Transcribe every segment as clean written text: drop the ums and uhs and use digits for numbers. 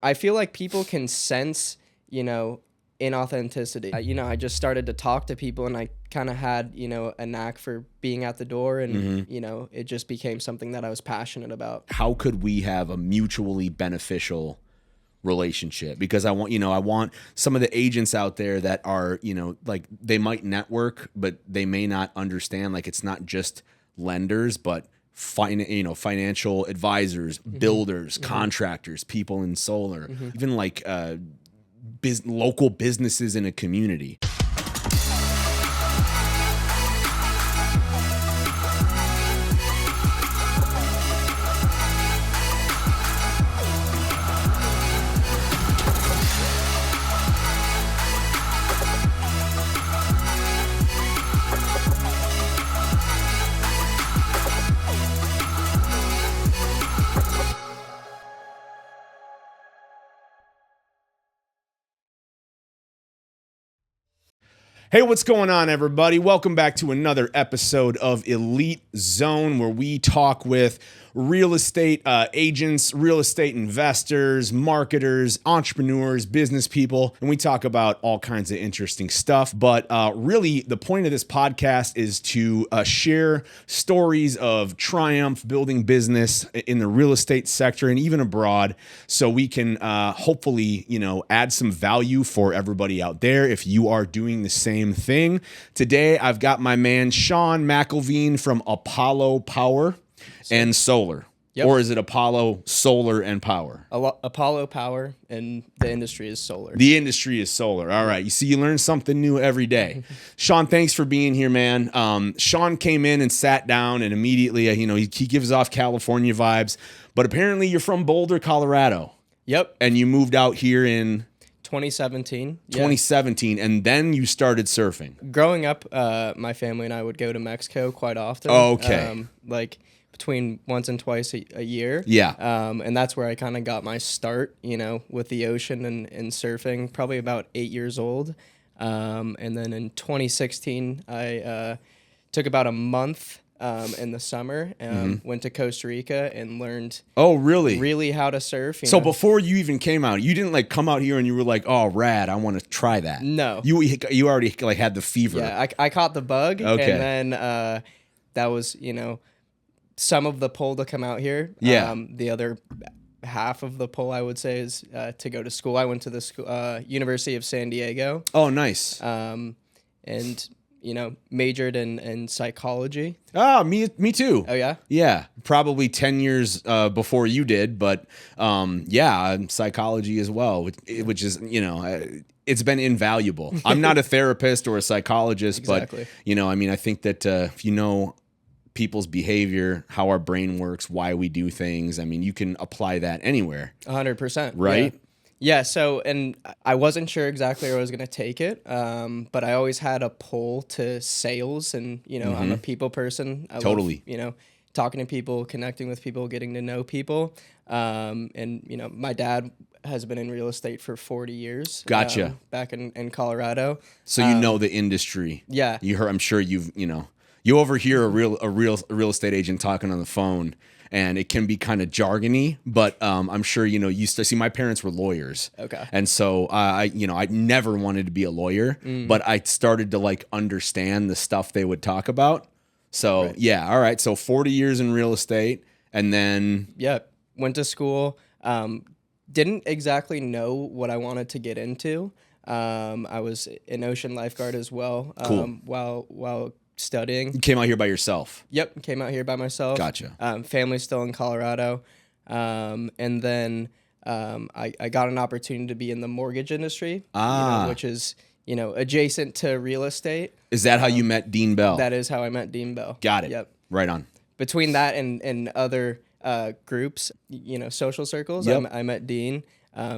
I feel like people can sense, inauthenticity. I just started to talk to people and I kind of had, a knack for being at the door and, it just became something that I was passionate about. How could we have a mutually beneficial relationship? Because I want some of the agents out there that are, like they might network, but they may not understand, like it's not just lenders, but financial advisors, builders, contractors, people in solar, even like local businesses in a community. Hey, what's going on, everybody? Welcome back to another episode of Elite Zone, where we talk with real estate agents, real estate investors, marketers, entrepreneurs, business people, and we talk about all kinds of interesting stuff. But really, the point of this podcast is to share stories of triumph building business in the real estate sector and even abroad, so we can hopefully, add some value for everybody out there if you are doing the same thing. Today, I've got my man Sean McElveen from Apollo Power and Solar. Yep. Or is it Apollo Solar and Power? Apollo Power, and the industry is solar. The industry is solar. All right. You see, you learn something new every day. Sean, thanks for being here, man. Sean came in and sat down, and immediately, he gives off California vibes. But apparently, you're from Boulder, Colorado. Yep. And you moved out here in 2017. 2017, and then you started surfing. Growing up, my family and I would go to Mexico quite often. Oh, okay. Like between once and twice a year. Yeah. And that's where I kind of got my start, with the ocean and surfing, probably about 8 years old. And then in 2016, I took about a month in the summer, went to Costa Rica and learned really how to surf. So before you even came out, you didn't like come out here and you were like, oh, rad, I want to try that. No. You already like had the fever. Yeah, I caught the bug. Okay. And then that was, some of the pull to come out here. Yeah. The other half of the pull, I would say, is to go to school. I went to the school, University of San Diego. Oh, nice. And majored in psychology. Oh, me too. Oh, yeah? Yeah, probably 10 years before you did, but psychology as well, which is, it's been invaluable. I'm not a therapist or a psychologist, Exactly. but, I think that if you know people's behavior, how our brain works, why we do things, you can apply that anywhere. 100%. Right? Yeah, so, and I wasn't sure exactly where I was going to take it, but I always had a pull to sales, and, I'm a people person. I totally. love, talking to people, connecting with people, getting to know people. And, my dad has been in real estate for 40 years. Gotcha. Back in Colorado. So you know the industry. Yeah. I'm sure you overhear a real estate agent talking on the phone, and it can be kind of jargony, but I'm sure you see. My parents were lawyers, okay, and so I never wanted to be a lawyer, but I started to like understand the stuff they would talk about. So right. Yeah, all right. So 40 years in real estate, and then went to school. Didn't exactly know what I wanted to get into. I was an ocean lifeguard as well. Cool. While studying. You came out here by yourself? Yep, came out here by myself. Gotcha. Family's still in Colorado. And then I got an opportunity to be in the mortgage industry, which is, adjacent to real estate. Is that how you met Dean Bell? That is how I met Dean Bell. Got it. Yep. Right on. Between that and other groups, social circles, yep. I met Dean.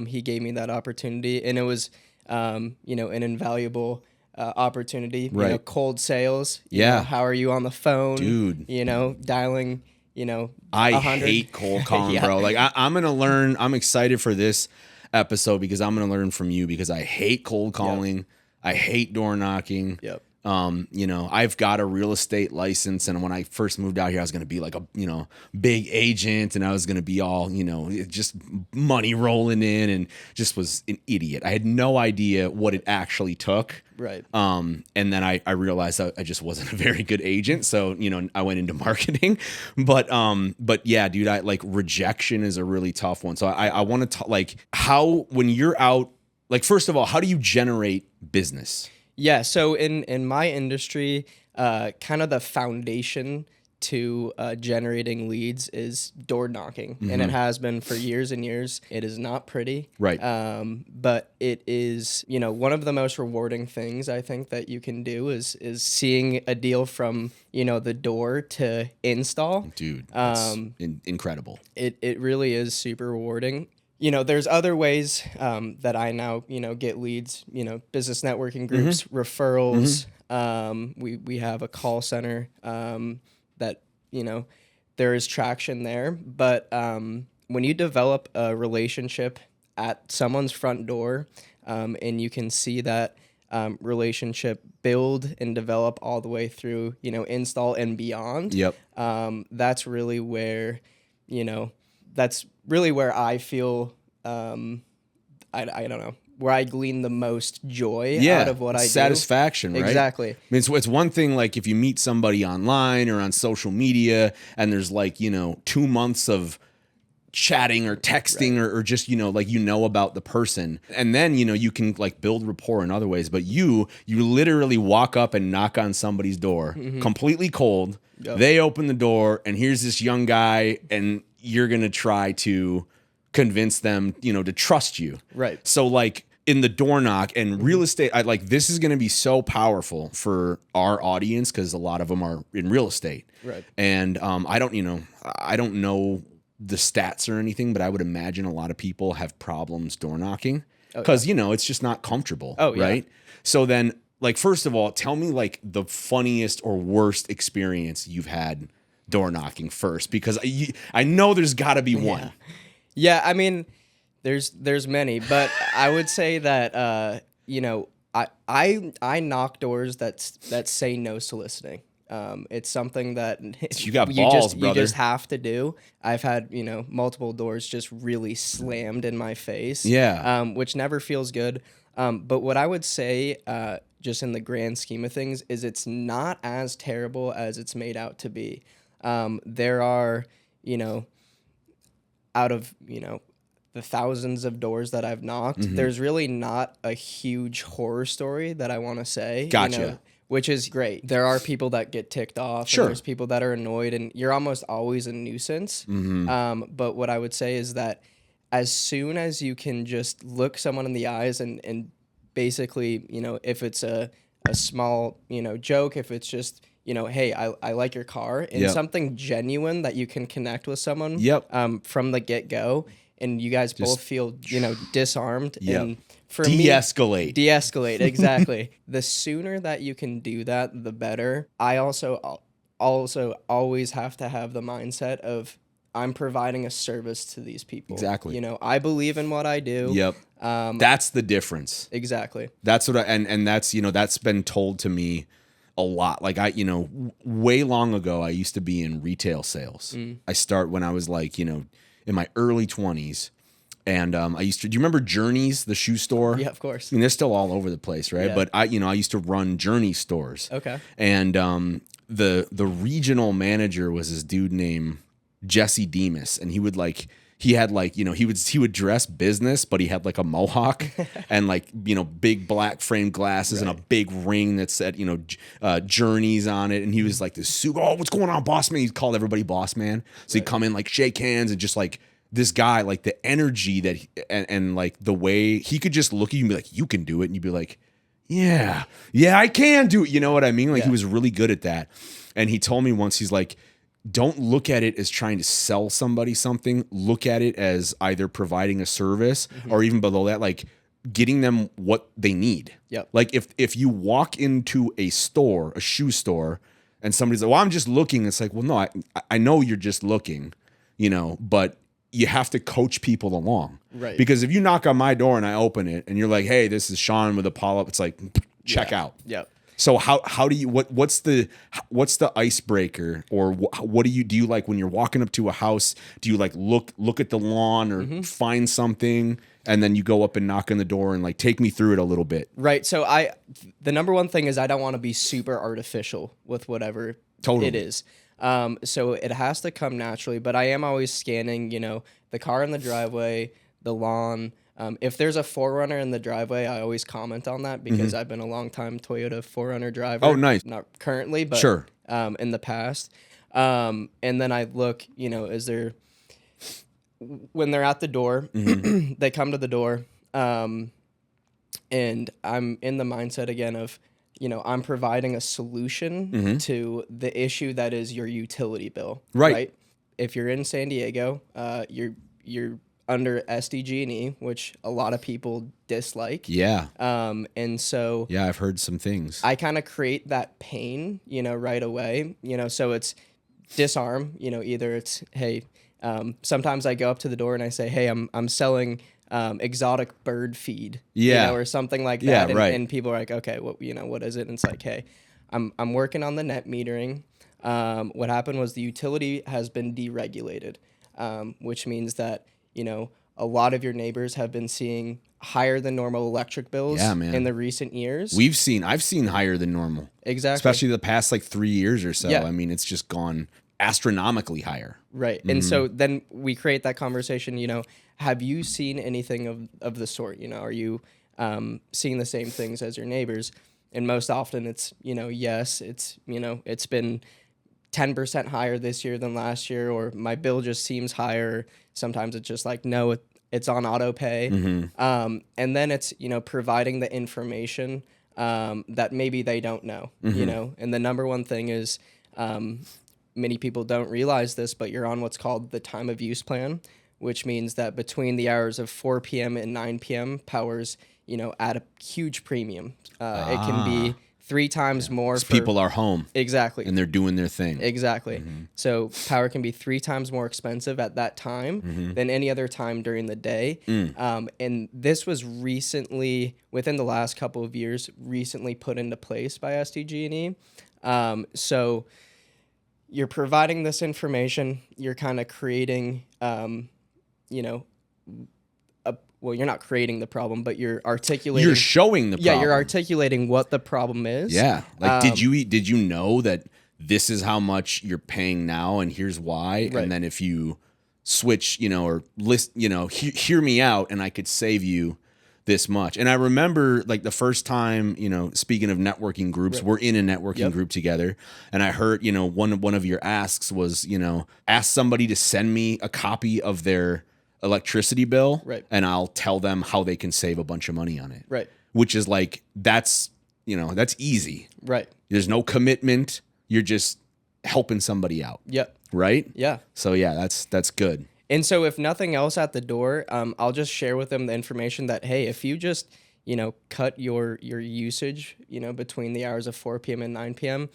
He gave me that opportunity, and it was, an invaluable opportunity. Right. Cold sales. Yeah. How are you on the phone? Dude. Dialing, I 100. hate cold calling, Yeah. bro. Like I'm going to learn. I'm excited for this episode because I'm going to learn from you, because I hate cold calling. Yep. I hate door knocking. Yep. I've got a real estate license, and when I first moved out here, I was going to be like a, big agent, and I was going to be all, just money rolling in, and just was an idiot. I had no idea what it actually took. Right. And then I realized I just wasn't a very good agent. So, I went into marketing, but yeah, dude, rejection is a really tough one. So I want to talk how, when you're out, first of all, how do you generate business? Yeah, so in my industry, kind of the foundation to generating leads is door knocking, and it has been for years and years. It is not pretty, right? But it is, one of the most rewarding things I think that you can do is seeing a deal from the door to install. Dude, that's incredible. It really is super rewarding. There's other ways that I now, get leads, business networking groups, referrals. We have a call center that, there is traction there. But when you develop a relationship at someone's front door and you can see that relationship build and develop all the way through, install and beyond. Yep. That's really where, that's really where I feel, I don't know, where I glean the most joy out of what I do. Satisfaction, right? Exactly. I mean, it's one thing, if you meet somebody online or on social media and there's 2 months of chatting or texting, right, or just, about the person. And then, you can build rapport in other ways, but you literally walk up and knock on somebody's door completely cold. Yep. They open the door and here's this young guy and you're going to try to convince them, to trust you. Right. So in the door knock and real estate, this is going to be so powerful for our audience because a lot of them are in real estate. Right. And I don't know the stats or anything, but I would imagine a lot of people have problems door knocking because, it's just not comfortable. Oh, yeah. Right. So then first of all, tell me the funniest or worst experience you've had door knocking first, because I know there's got to be one. Yeah, I mean, there's many, but I would say that I knock doors that say no soliciting. It's something that you got balls, brother. You just have to do. I've had multiple doors just really slammed in my face. Yeah, which never feels good. But what I would say, just in the grand scheme of things, is it's not as terrible as it's made out to be. There are out of, the thousands of doors that I've knocked, there's really not a huge horror story that I want to say. Gotcha. Which is great. There are people that get ticked off. Sure. And there's people that are annoyed, and you're almost always a nuisance. But what I would say is that as soon as you can just look someone in the eyes and basically, if it's a small, joke, if it's just, hey, I like your car, and something genuine that you can connect with someone from the get-go, and you guys just both feel, disarmed. And for de-escalate. De-escalate, exactly. The sooner that you can do that, the better. I also always have to have the mindset of I'm providing a service to these people. Exactly. I believe in what I do. Yep. That's the difference. Exactly. That's what and that's, that's been told to me a lot. Way long ago, I used to be in retail sales. I start when I was in my early 20s. And do you remember Journeys, the shoe store? Yeah, of course. I mean, they're still all over the place, right? Yeah. But I used to run Journey stores. Okay. And the regional manager was this dude named Jesse Demas, and he would dress business, but he had a mohawk and big black framed glasses and a big ring that said Journeys on it, and he was this suit. Oh, what's going on, boss man? He called everybody boss man. So he'd come in, shake hands, and just this guy, the energy that and the way he could just look at you and be like, you can do it, and you'd be like, yeah, I can do it. You know what I mean? He was really good at that. And he told me once, he's like, don't look at it as trying to sell somebody something. Look at it as either providing a service or even below that, getting them what they need. Yep. If you walk into a store, a shoe store, and somebody's like, well, I'm just looking. It's like, well, no, I know you're just looking, but you have to coach people along. Right. Because if you knock on my door and I open it and you're like, hey, this is Sean with Apollo, it's like, check out. Yep. So how do you what's the icebreaker, or what do you like when you're walking up to a house? Do you like look at the lawn or find something, and then you go up and knock on the door and like take me through it a little bit? Right. So the number one thing is I don't want to be super artificial with whatever it is. So it has to come naturally, but I am always scanning, the car in the driveway, the lawn. If there's a 4Runner in the driveway, I always comment on that because I've been a long time Toyota 4Runner driver. Oh, nice. Not currently, but sure. In the past. And then I look, is there, when they're at the door, they come to the door, and I'm in the mindset again of, I'm providing a solution to the issue that is your utility bill. Right. If you're in San Diego, you're under SDG&E, which a lot of people dislike. Yeah. And so yeah, I've heard some things. I kind of create that pain, right away. So it's disarm. Either it's, hey, sometimes I go up to the door and I say, hey, I'm selling exotic bird feed, or something like that. Yeah, and, right. and people are like, okay, what is it? And it's like, hey, I'm working on the net metering. What happened was the utility has been deregulated, which means that, a lot of your neighbors have been seeing higher than normal electric bills in the recent years. I've seen higher than normal. Exactly. Especially the past like 3 years or so. Yeah. I mean, it's just gone astronomically higher. Right. And so then we create that conversation, have you seen anything of the sort? Are you seeing the same things as your neighbors? And most often it's, yes, it's, it's been 10% higher this year than last year, or my bill just seems higher. Sometimes it's just like, no, it's on auto pay. And then it's, providing the information that maybe they don't know, and the number one thing is, many people don't realize this, but you're on what's called the time of use plan, which means that between the hours of 4 p.m. and 9 p.m., power's, at a huge premium. It can be 3 times more. People are home. Exactly. And they're doing their thing. Exactly. So power can be 3 times more expensive at that time than any other time during the day. And this was recently, within the last couple of years, recently put into place by SDG&E. So you're providing this information, you're kind of creating, well, you're not creating the problem, but you're articulating. You're showing the problem. Yeah, you're articulating what the problem is. Yeah. Like, did you know that this is how much you're paying now, and here's why? Right. And then if you switch, or list, hear me out, and I could save you this much. And I remember like the first time, speaking of networking groups, we're in a networking group together, and I heard, one of your asks was, ask somebody to send me a copy of their electricity bill, and I'll tell them how they can save a bunch of money on it. Right. Which is like, that's easy. Right. There's no commitment. You're just helping somebody out. Yep. Right? Yeah. So yeah, that's good. And so if nothing else at the door, I'll just share with them the information that, hey, if you just, cut your usage, between the hours of 4 p.m. and 9 p.m.,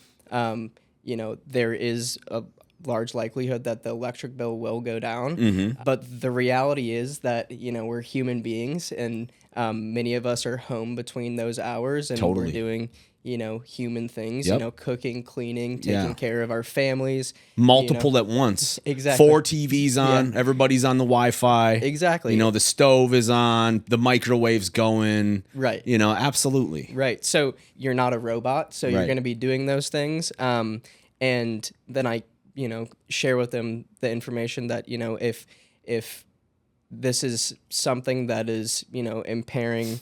there is a large likelihood that the electric bill will go down. But the reality is that, we're human beings, and many of us are home between those hours, and we're doing, human things, cooking, cleaning, taking care of our families. Multiple at once. Exactly. 4 TVs on, everybody's on the Wi-Fi. Exactly. The stove is on, the microwave's going. Right. Absolutely. Right. So you're not a robot, so you're going to be doing those things. And then I, share with them the information that, if this is something that is, impairing,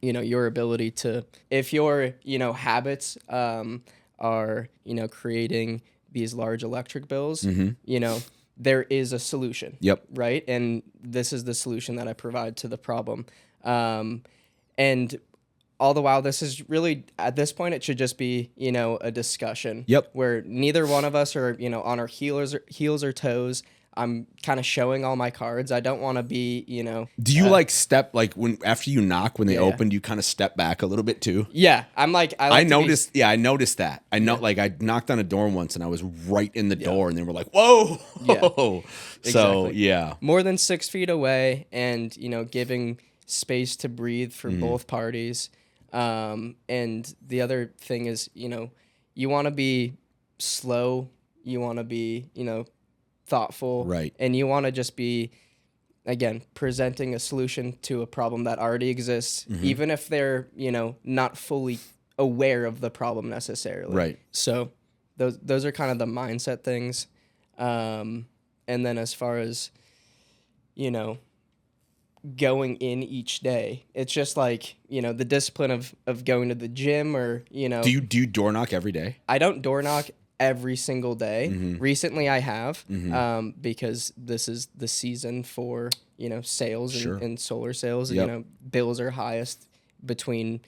your ability to, if your, habits are, creating these large electric bills, there is a solution. Yep. Right. And this is the solution that I provide to the problem. And all the while, this is really, at this point, it should just be, a discussion. Yep. Where neither one of us are, on our heels or toes. I'm kind of showing all my cards. I don't want to be, Do you step, when after you knock, when they open, do you kind of step back a little bit too? Yeah. I'm like, I noticed that. I know, I knocked on a door once and I was right in the door and they were like, whoa. Yeah. So, Exactly. yeah. More than 6 feet away and, giving space to breathe for both parties. And the other thing is, you want to be slow, you want to be, thoughtful, Right. and you want to just be, again, presenting a solution to a problem that already exists, even if they're, not fully aware of the problem necessarily. Right. So those are kind of the mindset things. And then as far as, going in each day, it's just like, the discipline of going to the gym or, Do you door knock every day? I don't door knock every single day. Recently I have, because this is the season for, sales and solar sales. Yep. Bills are highest between,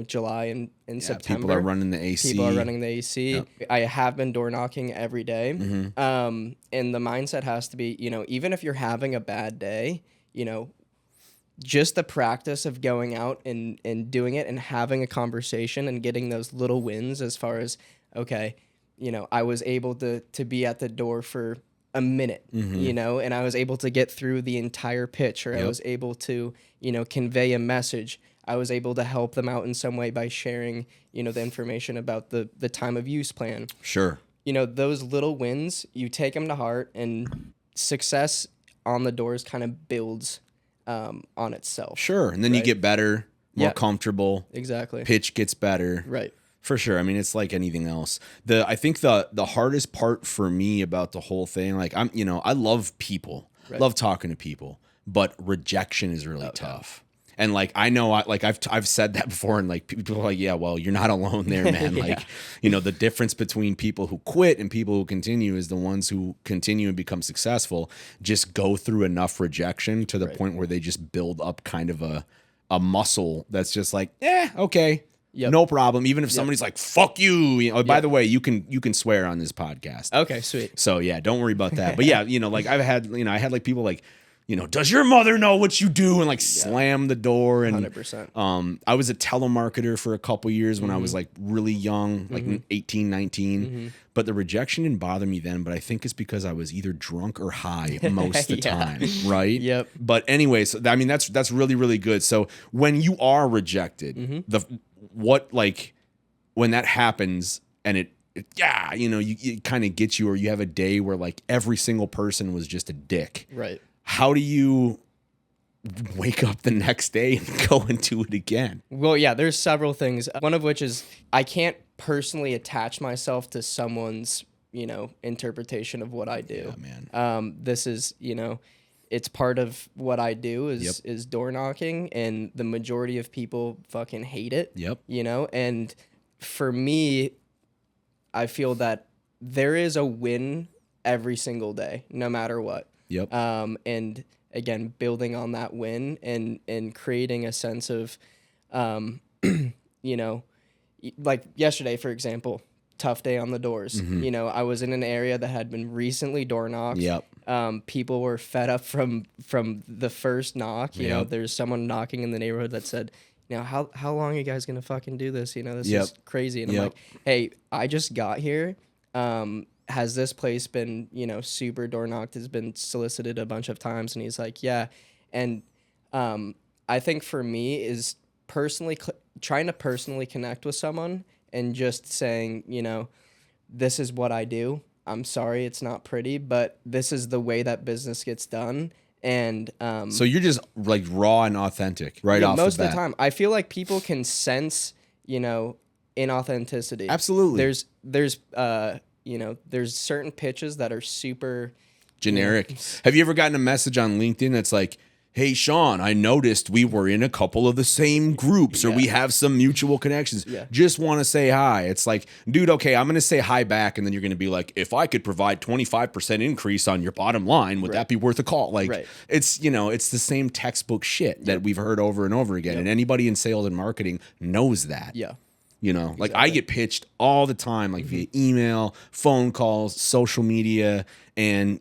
July and September. People are running the AC. People are running the AC. Yep. I have been door knocking every day. And the mindset has to be, even if you're having a bad day, just the practice of going out and doing it and having a conversation and getting those little wins as far as, okay, I was able to be at the door for a minute, and I was able to get through the entire pitch, or I was able to, convey a message. I was able to help them out in some way by sharing, the information about the time of use plan. Sure. Those little wins, you take them to heart, and success on the doors kind of builds on itself. Sure. And then you get better, more comfortable. Exactly. Pitch gets better. Right. For sure. I mean, it's like anything else. I think the hardest part for me about the whole thing, like I love people, love talking to people, but rejection is really tough. And like, I know I've said that before, and like people are like, yeah, well, you're not alone there, man. Like, the difference between people who quit and people who continue is the ones who continue and become successful just go through enough rejection to the point where they just build up kind of a muscle that's just like, okay. No problem. Even if somebody's like, fuck you. By the way, you can swear on this podcast. Okay, sweet. So yeah, don't worry about that. But yeah, like I had like people like, does your mother know what you do? And like slam the door. And 100%. I was a telemarketer for a couple years when I was like really young, like 18, 19. But the rejection didn't bother me then. But I think it's because I was either drunk or high most of the time. Right. Yep. But anyway, so I mean, that's really, really good. So when you are rejected, when that happens and it kind of gets you, or you have a day where like every single person was just a dick. Right. How do you wake up the next day and go and do it again? Well, yeah, there's several things. One of which is I can't personally attach myself to someone's, interpretation of what I do. Yeah, man. This is, it's part of what I do is door knocking, and the majority of people fucking hate it. Yep. And for me, I feel that there is a win every single day, no matter what. Yep. And again, building on that win and creating a sense of, like yesterday, for example, tough day on the doors. I was in an area that had been recently door knocked. Yep. People were fed up from the first knock. There's someone knocking in the neighborhood that said, how long are you guys gonna fucking do this? This is crazy. And I'm like, hey, I just got here. Has this place been, super door knocked, has been solicited a bunch of times? And he's like, yeah. And I think for me is personally trying to personally connect with someone and just saying, this is what I do. I'm sorry it's not pretty, but this is the way that business gets done. And so you're just like raw and authentic off the bat. Most of the time. I feel like people can sense, inauthenticity. Absolutely. There's certain pitches that are super generic. Have you ever gotten a message on LinkedIn that's like, hey, Sean, I noticed we were in a couple of the same groups, or we have some mutual connections. Just want to say hi. It's like, dude, okay, I'm going to say hi back. And then you're going to be like, if I could provide 25% increase on your bottom line, would that be worth a call? Like, it's, it's the same textbook shit that we've heard over and over again. And anybody in sales and marketing knows that. Yeah. Like I get pitched all the time, like via email, phone calls, social media. And,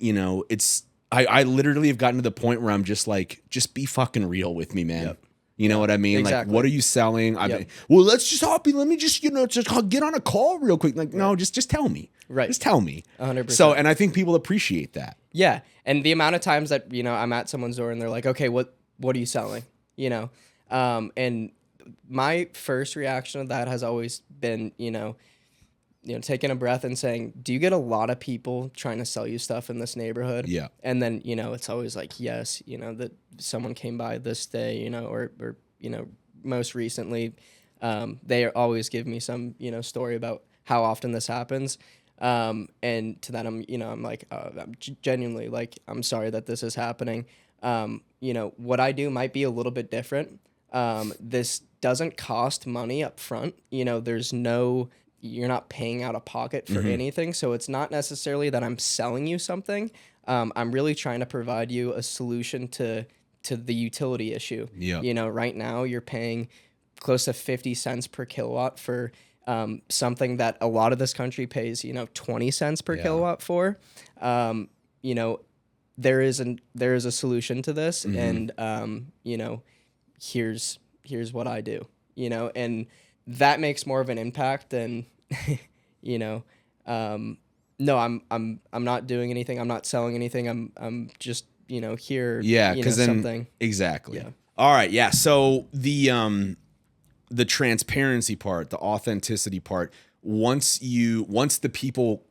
I literally have gotten to the point where I'm just like, just be fucking real with me, man. You know what I mean? Exactly. Like, what are you selling? Well, let's just hop in. Let me just, just get on a call real quick. Like, no, just tell me. Right. Just tell me. 100%. So, and I think people appreciate that. Yeah. And the amount of times that, I'm at someone's door and they're like, okay, what are you selling? And my first reaction to that has always been, taking a breath and saying, do you get a lot of people trying to sell you stuff in this neighborhood? Yeah. And then, it's always like, yes, that someone came by this day, or most recently, they always give me some, story about how often this happens. And to that, I'm like, I'm genuinely like, I'm sorry that this is happening. What I do might be a little bit different. This doesn't cost money up front. You're not paying out of pocket for anything. So it's not necessarily that I'm selling you something. I'm really trying to provide you a solution to the utility issue. Yeah. Right now you're paying close to 50 cents per kilowatt for something that a lot of this country pays, 20 cents per kilowatt for. There is a solution to this, and here's what I do, and that makes more of an impact than, no, I'm not doing anything. I'm not selling anything. I'm just, here. Yeah. Cause then something. Exactly. Yeah. All right. Yeah. So the transparency part, the authenticity part, once the people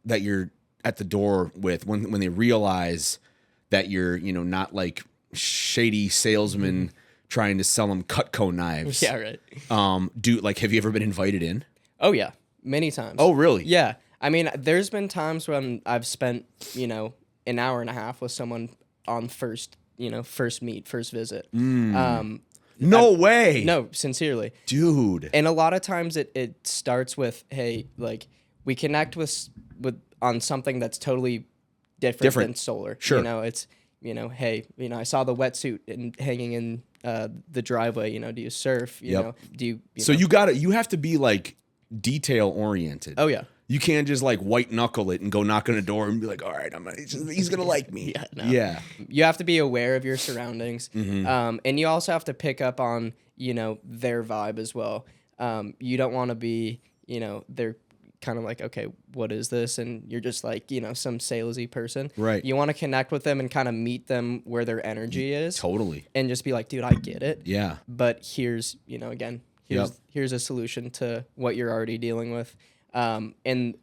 that you're at the door with, when they realize that you're, not like shady salesman trying to sell them Cutco knives. Yeah. Right. Have you ever been invited in? Oh yeah. Many times. Oh, really? Yeah. I mean, there's been times when I've spent, an hour and a half with someone on first visit. No way. No, sincerely. Dude. And a lot of times it starts with, hey, like we connect with on something that's totally different than solar. Sure. It's, hey, I saw the wetsuit hanging in the driveway, do you surf? Do you So you have to be like detail oriented. Oh yeah. You can't just like white knuckle it and go knock on a door and be like, all right, he's going to like me. Yeah, no. Yeah. You have to be aware of your surroundings. And you also have to pick up on, their vibe as well. You don't want to be, they're kind of like, okay, what is this? And you're just like, some salesy person. Right. You want to connect with them and kind of meet them where their energy is. Totally. And just be like, dude, I get it. Yeah. But here's, here's a solution to what you're already dealing with. And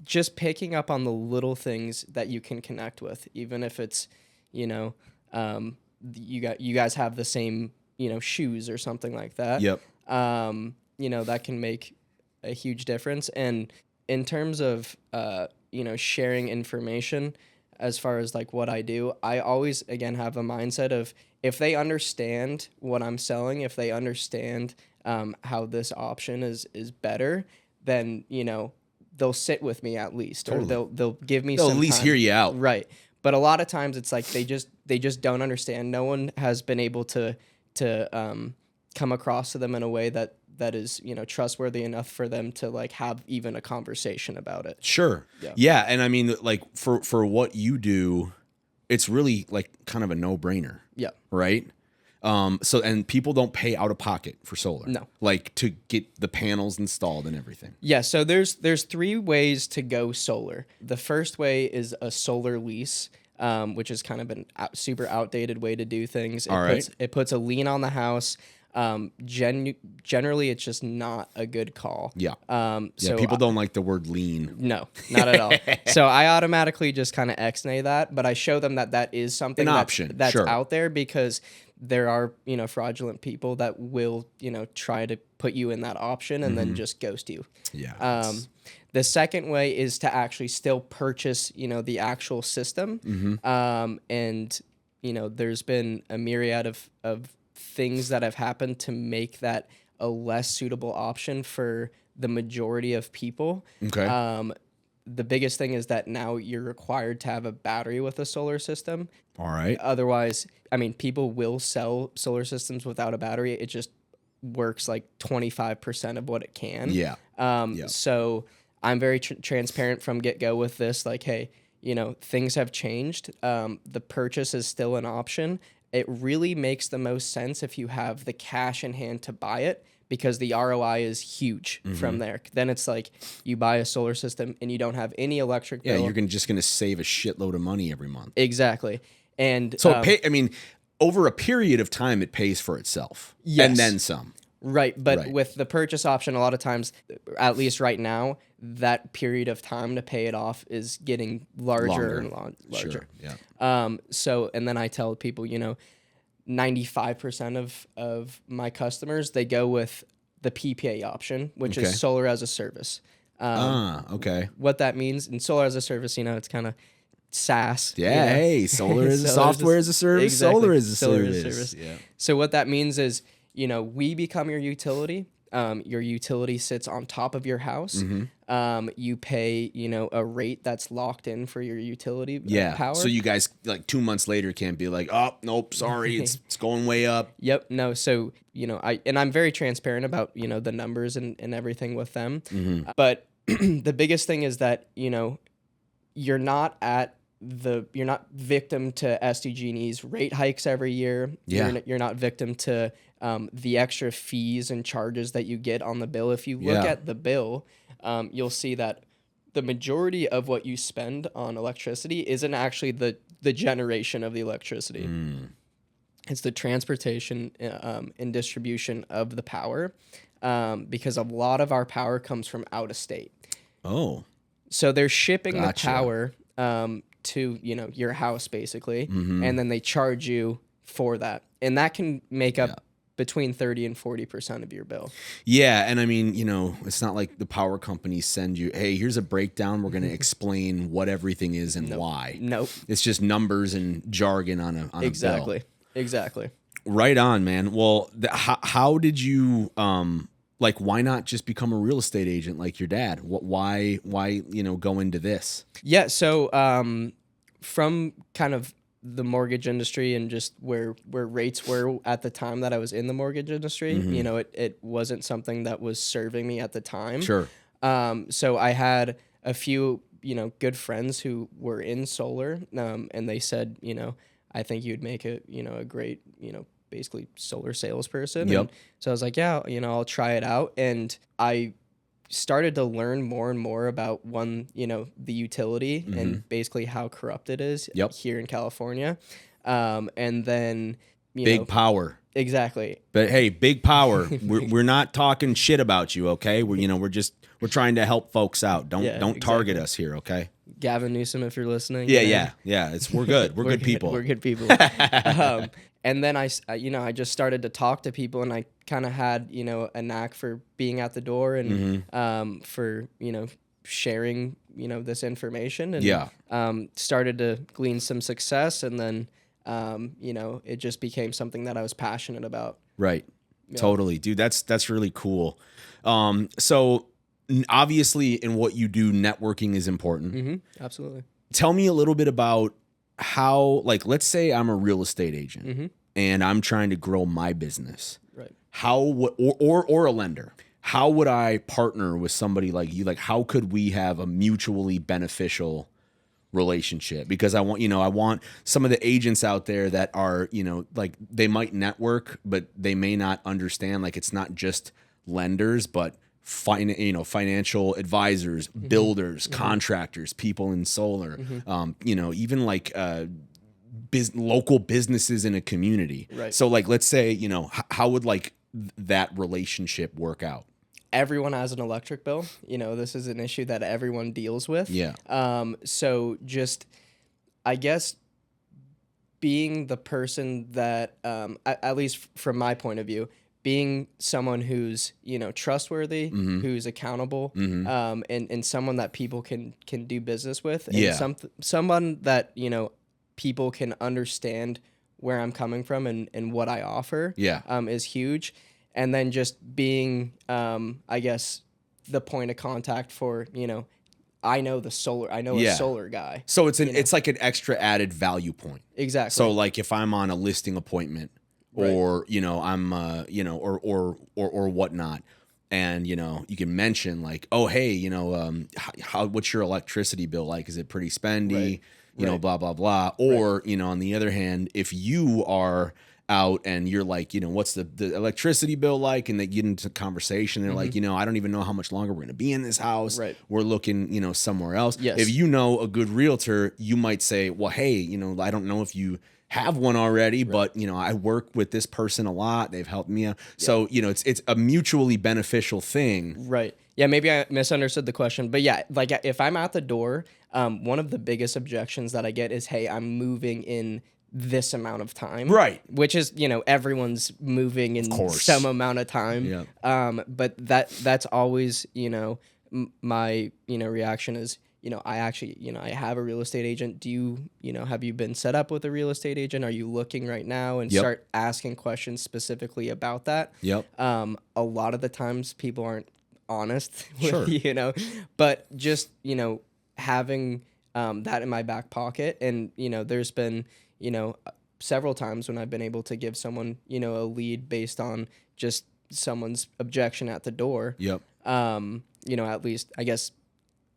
just picking up on the little things that you can connect with, even if it's, you guys have the same, shoes or something like that. Yep. That can make a huge difference. And in terms of, sharing information as far as like what I do, I always, again, have a mindset of if they understand what I'm selling, if they understand, how this option is better, then, they'll sit with me at least, Totally. or they'll give me They'll some at least time. hear you out. Right. But a lot of times it's like they just don't understand. No one has been able to come across to them in a way that is, trustworthy enough for them to like have even a conversation about it. Sure. Yeah. And I mean, like for what you do, it's really like kind of a no-brainer. Yeah. Right? And people don't pay out of pocket for solar. No. Like to get the panels installed and everything. Yeah, so there's 3 ways to go solar. The first way is a solar lease, which is kind of an super outdated way to do things. It puts a lien on the house. Generally, it's just not a good call. Yeah. So people don't like the word lien. No, not at all. So I automatically just kind of ex-nay that, but I show them that is something that's sure. out there, because there are, fraudulent people that will, try to put you in that option and then just ghost you. Yeah. The second way is to actually still purchase, the actual system. And, there's been a myriad of things that have happened to make that a less suitable option for the majority of people. Okay. The biggest thing is that now you're required to have a battery with a solar system. All right. Otherwise, I mean, people will sell solar systems without a battery. It just works like 25% of what it can. Yeah. So I'm very transparent from get-go with this. Like, hey, things have changed. The purchase is still an option. It really makes the most sense if you have the cash in hand to buy it, because the ROI is huge from there. Then it's like you buy a solar system and you don't have any electric bill. Yeah, you're just going to save a shitload of money every month. Exactly. And so over a period of time, it pays for itself. Yes. And then some. Right. But Right. with the purchase option, a lot of times, at least right now, that period of time to pay it off is getting larger Longer. and larger. Sure. Yeah. So, and then I tell people, 95% of my customers, they go with the PPA option, which Okay. is solar as a service. Okay. What that means in solar as a service, it's kind of SaaS. Yeah. Hey, solar is a software as a service. Exactly. Solar is a Solar service. as a service. Yeah. So what that means is, we become your utility. Your utility sits on top of your house. You pay, a rate that's locked in for your utility power. So you guys like 2 months later can't be like, oh, nope, sorry, it's going way up. Yep. No. So, I'm very transparent about, the numbers and everything with them. But the biggest thing is that, you're not victim to SDG&E's rate hikes every year. Yeah. You're not victim to the extra fees and charges that you get on the bill. If you look at the bill, you'll see that the majority of what you spend on electricity isn't actually the generation of the electricity. It's the transportation and distribution of the power, because a lot of our power comes from out of state. Oh. So they're shipping Gotcha. the power to your house basically, and then they charge you for that, and that can make up between 30 and 40% of your bill. Yeah, and I mean, it's not like the power companies send you, hey, here's a breakdown. We're going to explain what everything is and why. Nope. It's just numbers and jargon on a bill. Exactly. Right on, man. Well, how did you why not just become a real estate agent like your dad? Why go into this? Yeah. So from kind of the mortgage industry and just where rates were at the time that I was in the mortgage industry, it wasn't something that was serving me at the time. Sure. So I had a few, good friends who were in solar, and they said, I think you'd make a great, basically solar salesperson. Yep. And so I was like, yeah, I'll try it out. And I started to learn more and more about the utility and basically how corrupt it is here in California. And then, big power. Exactly. But hey, big power. We're not talking shit about you, okay? We're trying to help folks out. Don't target us here, okay? Gavin Newsom, if you're listening. Yeah. We're good. We're good people. We're good people. And then I just started to talk to people, and I kind of had, a knack for being at the door and for, sharing, this information, and started to glean some success. And then, it just became something that I was passionate about. Right. Yeah. Totally. Dude, that's really cool. So obviously in what you do, networking is important. Absolutely. Tell me a little bit about how, let's say I'm a real estate agent and I'm trying to grow my business. Right. Or a lender. How would I partner with somebody like you? How could we have a mutually beneficial relationship? Because I want some of the agents out there that are, they might network, but they may not understand, it's not just lenders, but financial advisors, builders, contractors, people in solar, even local businesses in a community. Right. So let's say, how would that relationship work out? Everyone has an electric bill. This is an issue that everyone deals with. Yeah. So just, I guess, being the person that, at least from my point of view, being someone who's, trustworthy, who's accountable, and someone that people can do business with, and someone that, people can understand where I'm coming from and what I offer, is huge. And then just being, I guess, the point of contact for, I know a solar guy. So it's like an extra added value point. Exactly. So if I'm on a listing appointment, or I'm or whatnot, and you can mention oh, hey, what's your electricity bill like? Is it pretty spendy? Blah blah blah. Or on the other hand, if you are out and you're what's the electricity bill like, and they get into conversation, they're I don't even know how much longer we're going to be in this house. Right. We're looking somewhere else. Yes. If a good realtor, you might say, well, hey, I don't know if you have one already, but you know, I work with this person a lot. They've helped me out. So, you know, it's a mutually beneficial thing. Right. Yeah, maybe I misunderstood the question, but yeah, like if I'm at the door, one of the biggest objections that I get is, "Hey, I'm moving in this amount of time." Right. Which is, you know, everyone's moving in course. some amount of time. Yeah. But that's always, you know, my, you know, reaction is, you know, I actually, you know, I have a real estate agent. Do you, you know, have you been set up with a real estate agent? Are you looking right now? And start asking questions specifically about that. Yep. A lot of the times people aren't honest with Sure. you know, but just, you know, having that in my back pocket. And, you know, there's been, you know, several times when I've been able to give someone, you know, a lead based on just someone's objection at the door. Yep. You know, at least I guess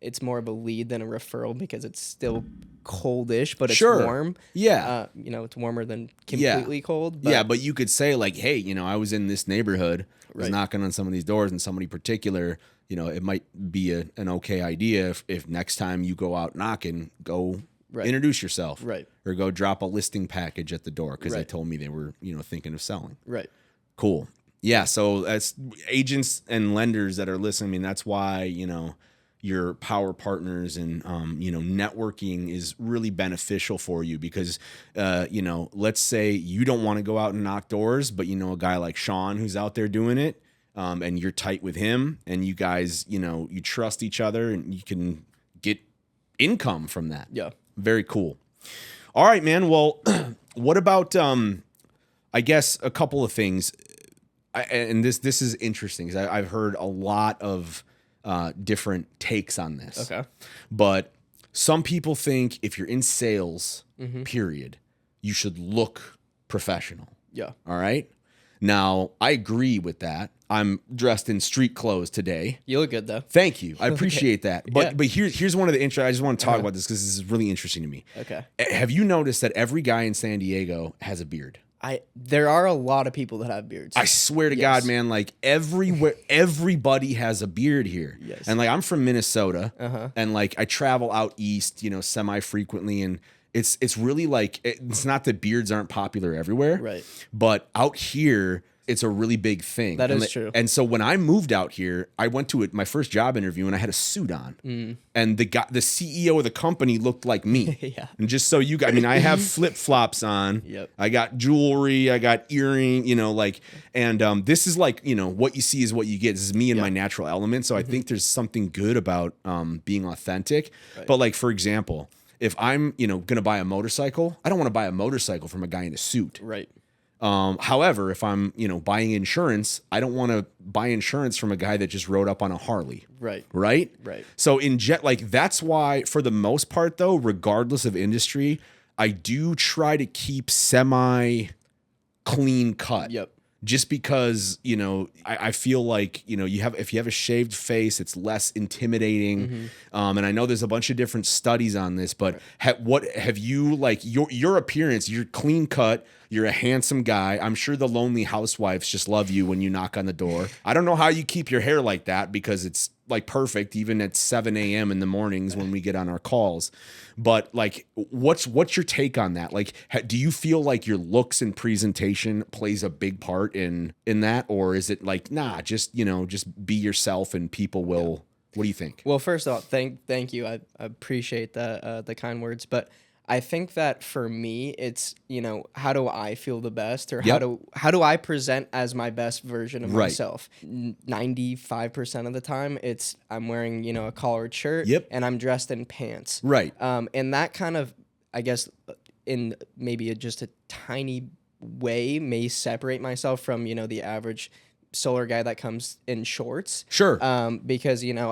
it's more of a lead than a referral because it's still coldish, but it's warm. Yeah. You know, it's warmer than completely cold. But yeah, but you could say like, hey, you know, I was in this neighborhood, was knocking on some of these doors, and somebody particular, you know, it might be an okay idea if next time you go out knocking, go introduce yourself. Right. Or go drop a listing package at the door because they told me they were, you know, thinking of selling. Right. Cool. Yeah, so that's agents and lenders that are listening. I mean, that's why, you know, your power partners and, you know, networking is really beneficial for you because, you know, let's say you don't want to go out and knock doors, but you know, a guy like Sean who's out there doing it, and you're tight with him and you guys, you know, you trust each other and you can get income from that. Yeah. Very cool. All right, man. Well, what about, I guess a couple of things. And this is interesting because I've heard a lot of different takes on this. Okay. But some people think if you're in sales, period, you should look professional. Yeah. All right. Now, I agree with that. I'm dressed in street clothes today. You look good though. Thank you. I appreciate that. But but here's one of the I just want to talk about this because this is really interesting to me. Okay. Have you noticed that every guy in San Diego has a beard? There are a lot of people that have beards. I swear to God, man, like everybody has a beard here. Yes. And like I'm from Minnesota and like I travel out east, you know, semi-frequently, and it's really like it's not that beards aren't popular everywhere. Right. But out here it's a really big thing. That is true. And so when I moved out here, I went to my first job interview and I had a suit on. And the CEO of the company looked like me. Yeah. And just so you guys, I mean, I have flip-flops on. Yep. I got jewelry, I got earring, you know, like, and this is like, you know, what you see is what you get. This is me in my natural element. So I think there's something good about being authentic. Right. But like, for example, if I'm, you know, going to buy a motorcycle, I don't want to buy a motorcycle from a guy in a suit. Right. However, if I'm, you know, buying insurance, I don't want to buy insurance from a guy that just rode up on a Harley. Right. Right. Right. So like, that's why for the most part though, regardless of industry, I do try to keep semi clean cut. Yep. Just because, you know, I feel like, you know, if you have a shaved face, it's less intimidating. And I know there's a bunch of different studies on this, but what have you, like, your appearance, you're clean cut, you're a handsome guy. I'm sure the lonely housewives just love you when you knock on the door. I don't know how you keep your hair like that because it's like perfect even at 7 a.m. in the mornings when we get on our calls. But like, what's your take on that? Like, do you feel like your looks and presentation plays a big part in that? Or is it like, nah, just, you know, just be yourself and people will, what do you think? Well, first off, thank you. I appreciate the kind words, but I think that for me, it's, you know, how do I feel the best, or how do I present as my best version of myself? 95% of the time, it's I'm wearing, you know, a collared shirt and I'm dressed in pants. Right. And that kind of, I guess, in maybe just a tiny way may separate myself from, you know, the average solar guy that comes in shorts. Sure. Because, you know,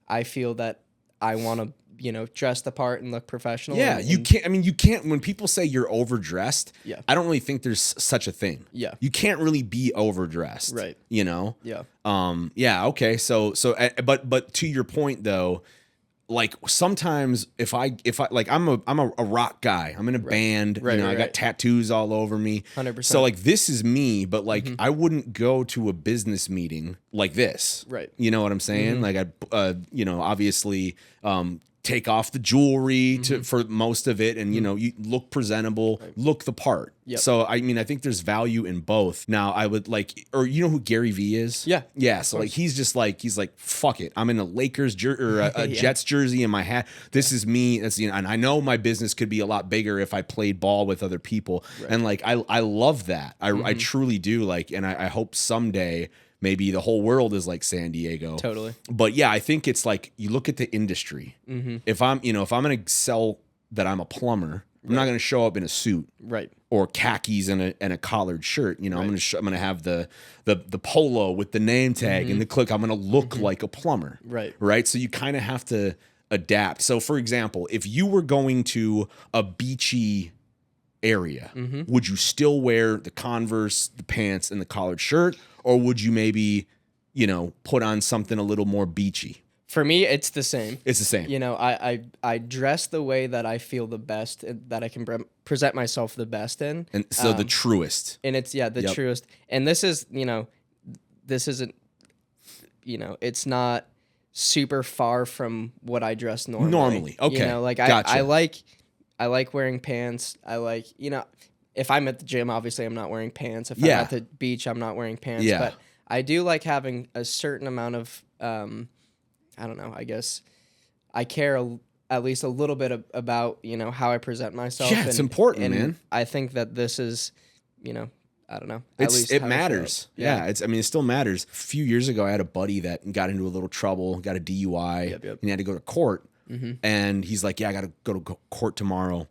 I feel that I want to, you know, dress the part and look professional. Yeah, you can't, when people say you're overdressed, I don't really think there's such a thing. Yeah. You can't really be overdressed. Right. You know? Yeah. Yeah, okay. So but to your point though, like sometimes if I like I'm a rock guy. I'm in a band, you know, I got tattoos all over me. 100%. So like this is me, but like I wouldn't go to a business meeting like this. Right. You know what I'm saying? Like I you know, obviously take off the jewelry for most of it, and you look presentable, look the part. Yep. So I mean, I think there's value in both. Now I would like, or you know who Gary Vee is? Yeah. So like he's like fuck it, I'm in a Lakers or a Jets jersey in my hat. This is me. That's and I know my business could be a lot bigger if I played ball with other people, and like I love that. I truly do. Like, and I hope someday maybe the whole world is like San Diego. Totally. But yeah, I think it's like you look at the industry. If I'm going to sell that I'm a plumber, I'm not going to show up in a suit, or khakis and a collared shirt. I'm going to have the polo with the name tag and the click. I'm going to look like a plumber, right. So you kind of have to adapt. So for example, if you were going to a beachy area, would you still wear the Converse, the pants, and the collared shirt, or would you maybe, put on something a little more beachy? For me, it's the same. It's the same. I dress the way that I feel the best, that I can present myself the best in. And so the truest. And it's, the truest. And this is, this isn't, it's not super far from what I dress normally. Okay. Like gotcha. I like wearing pants. I like, if I'm at the gym, obviously I'm not wearing pants. If I'm at the beach, I'm not wearing pants. Yeah. But I do like having a certain amount of, I don't know, I guess I care at least a little bit about, how I present myself. Yeah, it's important, man. I think that this is, I don't know. It matters. Yeah. It still matters. A few years ago, I had a buddy that got into a little trouble, got a DUI, and he had to go to court. And he's like, yeah, I got to go to court tomorrow.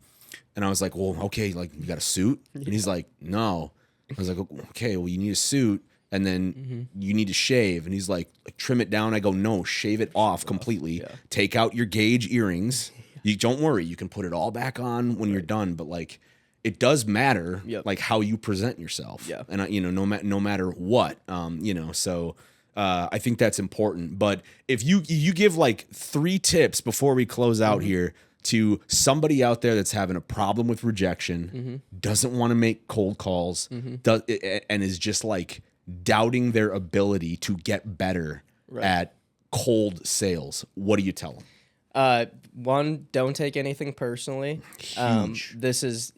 And I was like, well, okay, like you got a suit? And he's like, no. I was like, okay, well, you need a suit. And then you need to shave. And he's like, trim it down. I go, no, shave it off completely. Yeah. Take out your gauge earrings. You don't worry. You can put it all back on when you're done. But like, it does matter, like how you present yourself. Yeah. And no matter what, so I think that's important. But if you give like 3 tips before we close out here to somebody out there that's having a problem with rejection, doesn't want to make cold calls, and is just like doubting their ability to get better at cold sales, what do you tell them? One, don't take anything personally. Huge. This is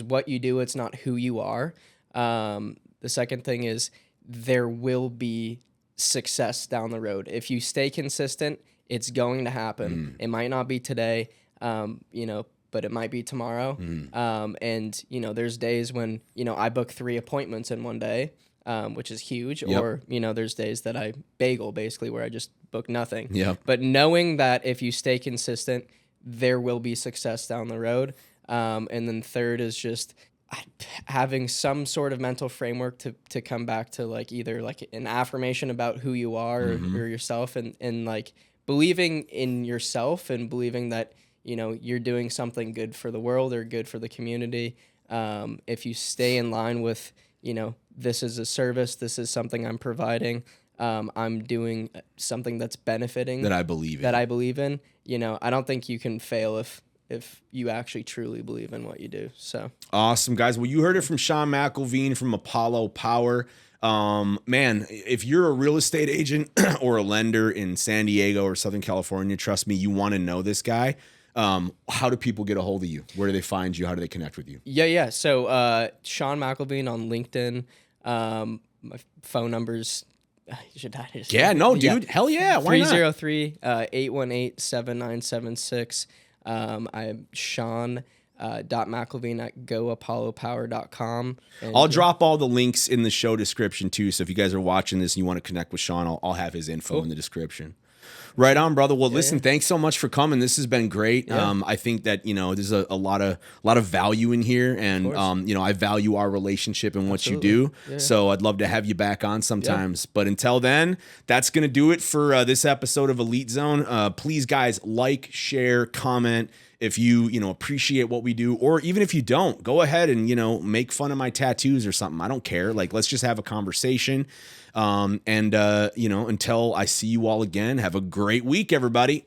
what you do. It's not who you are. The second thing is there will be success down the road. If you stay consistent, it's going to happen. It might not be today, but it might be tomorrow. And, there's days when, I book 3 appointments in one day, which is huge. Yep. Or, there's days that I bagel basically where I just book nothing. Yep. But knowing that if you stay consistent, there will be success down the road. And then third is just having some sort of mental framework to come back to like either like an affirmation about who you are or yourself and like believing in yourself and believing that, you're doing something good for the world or good for the community. If you stay in line with, this is a service, this is something I'm providing, I'm doing something that's benefiting. That I believe in. I don't think you can fail if you actually truly believe in what you do. So awesome, guys. Well, you heard it from Sean McElveen from Apollo Power. Man, if you're a real estate agent or a lender in San Diego or Southern California, trust me, you want to know this guy. How do people get a hold of you? Where do they find you? How do they connect with you? Yeah. So, Sean McElveen on LinkedIn. My phone number's, dude. Hell yeah. Why not? 303-818-7976. I'm Sean .McElveen at goapollopower.com. I'll drop all the links in the show description too. So if you guys are watching this and you want to connect with Sean, I'll have his info in the description. Right on, brother. Well, listen, thanks so much for coming. This has been great. Yeah. I think that, there's a lot of value in here, and I value our relationship and what you do. Yeah. So I'd love to have you back on sometimes. Yeah. But until then, that's going to do it for this episode of Elite Zone. Please, guys, like, share, comment. If you appreciate what we do, or even if you don't, go ahead and, make fun of my tattoos or something. I don't care. Like, let's just have a conversation. Until I see you all again, have a great week, everybody.